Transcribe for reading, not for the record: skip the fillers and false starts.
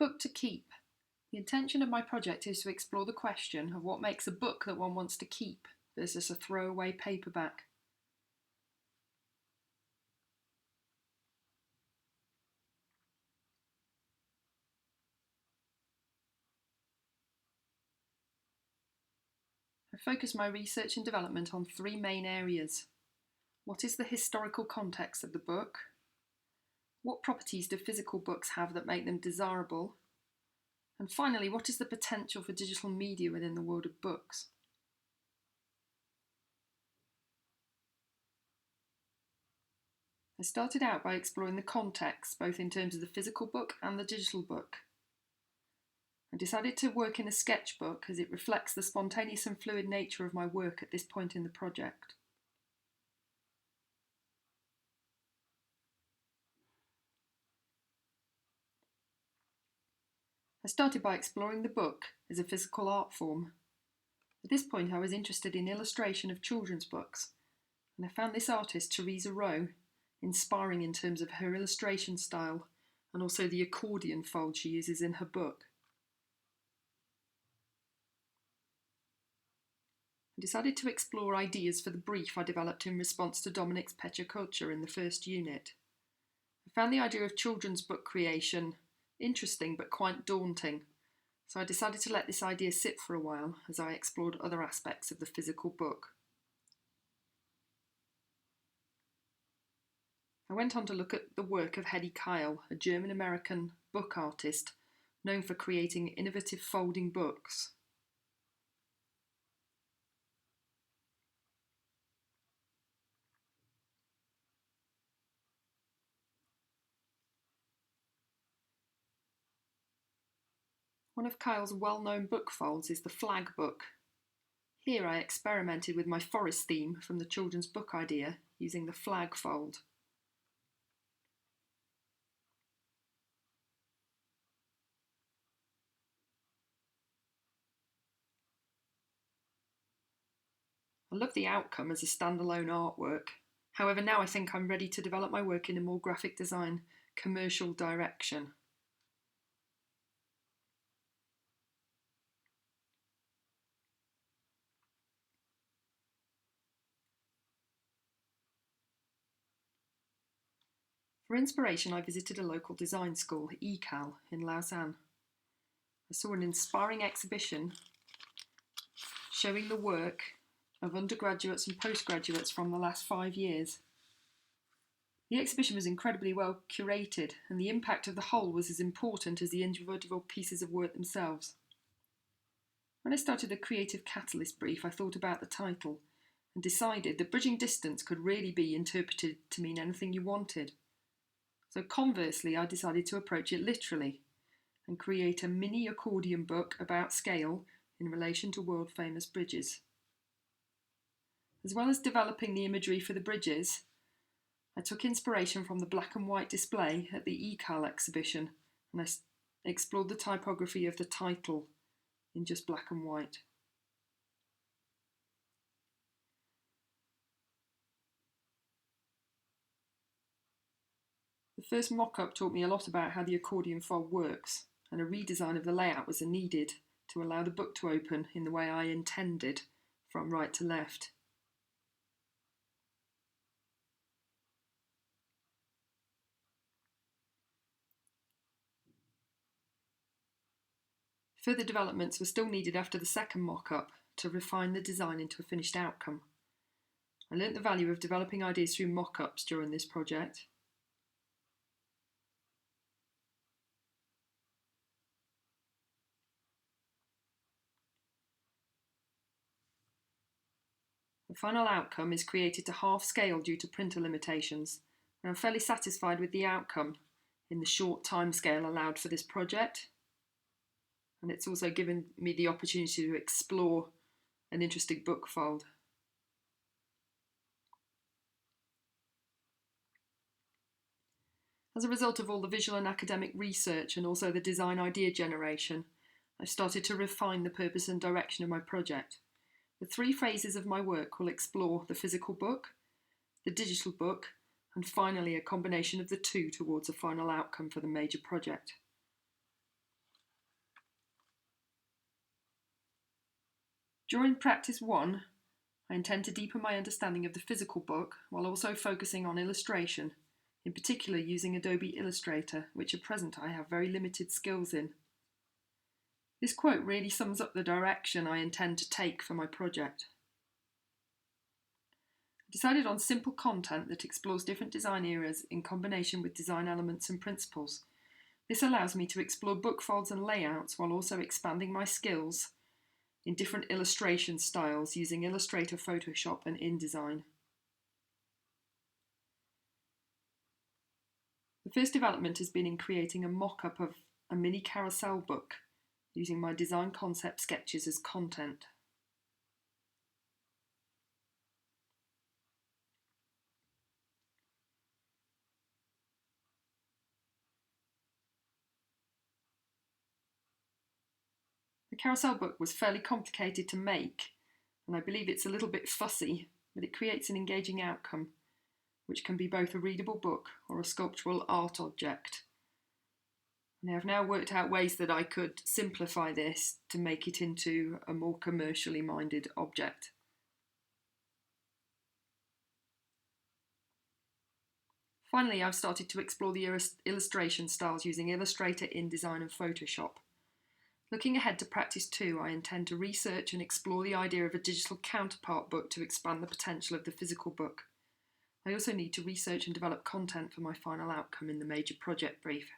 Book to keep. The intention of my project is to explore the question of what makes a book that one wants to keep versus a throwaway paperback. I focus my research and development on three main areas. What is the historical context of the book? What properties do physical books have that make them desirable? And finally, what is the potential for digital media within the world of books? I started out by exploring the context, both in terms of the physical book and the digital book. I decided to work in a sketchbook as it reflects the spontaneous and fluid nature of my work at this point in the project. I started by exploring the book as a physical art form. At this point I was interested in illustration of children's books, and I found this artist, Teresa Rowe, inspiring in terms of her illustration style and also the accordion fold she uses in her book. I decided to explore ideas for the brief I developed in response to Dominic's Pecha in the first unit. I found the idea of children's book creation interesting but quite daunting, so I decided to let this idea sit for a while as I explored other aspects of the physical book. I went on to look at the work of Hedy Kyle, a German-American book artist known for creating innovative folding books. One of Kyle's well-known book folds is the flag book. Here I experimented with my forest theme from the children's book idea using the flag fold. I love the outcome as a standalone artwork. However, now I think I'm ready to develop my work in a more graphic design, commercial direction. For inspiration, I visited a local design school, ECAL, in Lausanne. I saw an inspiring exhibition showing the work of undergraduates and postgraduates from the last 5 years. The exhibition was incredibly well curated, and the impact of the whole was as important as the individual pieces of work themselves. When I started the Creative Catalyst brief, I thought about the title and decided that bridging distance could really be interpreted to mean anything you wanted. So conversely, I decided to approach it literally and create a mini accordion book about scale in relation to world-famous bridges. As well as developing the imagery for the bridges, I took inspiration from the black and white display at the ECAL exhibition, and I explored the typography of the title in just black and white. The first mock-up taught me a lot about how the accordion fold works, and a redesign of the layout was needed to allow the book to open in the way I intended, from right to left. Further developments were still needed after the second mock-up to refine the design into a finished outcome. I learnt the value of developing ideas through mock-ups during this project. The final outcome is created to half scale due to printer limitations, and I'm fairly satisfied with the outcome in the short time scale allowed for this project. And it's also given me the opportunity to explore an interesting book fold. As a result of all the visual and academic research and also the design idea generation, I've started to refine the purpose and direction of my project. The 3 phases of my work will explore the physical book, the digital book, and finally a combination of the two towards a final outcome for the major project. During practice 1, I intend to deepen my understanding of the physical book while also focusing on illustration, in particular using Adobe Illustrator, which at present I have very limited skills in. This quote really sums up the direction I intend to take for my project. I decided on simple content that explores different design eras in combination with design elements and principles. This allows me to explore book folds and layouts while also expanding my skills in different illustration styles using Illustrator, Photoshop and InDesign. The first development has been in creating a mock-up of a mini carousel book using my design concept sketches as content. The carousel book was fairly complicated to make, and I believe it's a little bit fussy, but it creates an engaging outcome, which can be both a readable book or a sculptural art object. And I have now worked out ways that I could simplify this to make it into a more commercially minded object. Finally, I've started to explore the illustration styles using Illustrator, InDesign and Photoshop. Looking ahead to practice 2, I intend to research and explore the idea of a digital counterpart book to expand the potential of the physical book. I also need to research and develop content for my final outcome in the major project brief.